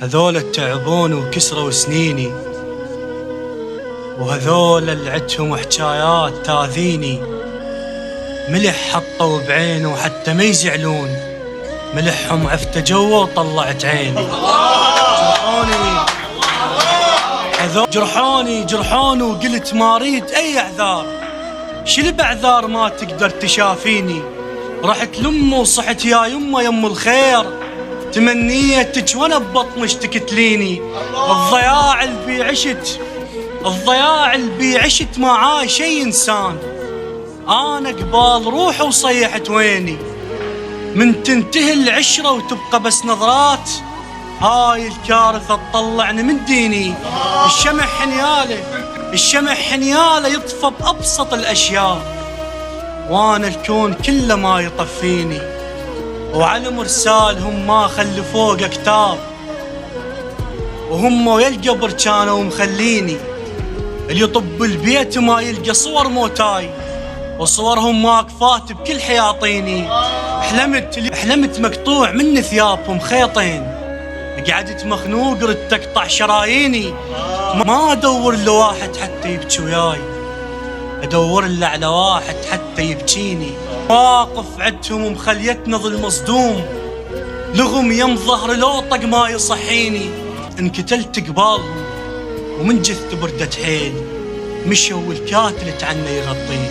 هذول تعبون وكسروا سنيني، وهذول اللي عدهم حجايات تاذيني. ملح حطوا بعينه وحتى ما يزعلون، ملحهم عفته جوا وطلعت عيني. جرحوني وقلت ما اريد اي اعذار، شلب اعذار ما تقدر تشافيني. رحت لامه وصحت يا يمه يم الخير، تمنيتك وانا ببطنش تكتليني. الضياع اللي بي عشت معاي شي انسان، انا قبال روح وصيحت ويني. من تنتهي العشرة وتبقى بس نظرات، هاي الكارثة تطلعني من ديني. الشمع حنياله يطفى بأبسط الأشياء، وانا الكون كله ما يطفيني. وعلى مرسالهم ما خلفوه كتاب، وهم ويا القبر كانوا مخليني. اللي يطب البيت ما يلقى صور موتاي، وصورهم ما كفات بكل حياطيني. حلمت مقطوع من ثيابهم خيطين، قعدت مخنوق ردت تقطع شراييني. ما ادور لواحد حتى يبكي وياي، ادور الا على واحد حتى يبكيني. واقف عدهم ومخليتنا ظل مصدوم، لغم يم ظهر لو طق ما يصحيني. انقتلت قبالهم ومن جثت بردت حيل، مشوا والكاتل عنه يغطيني.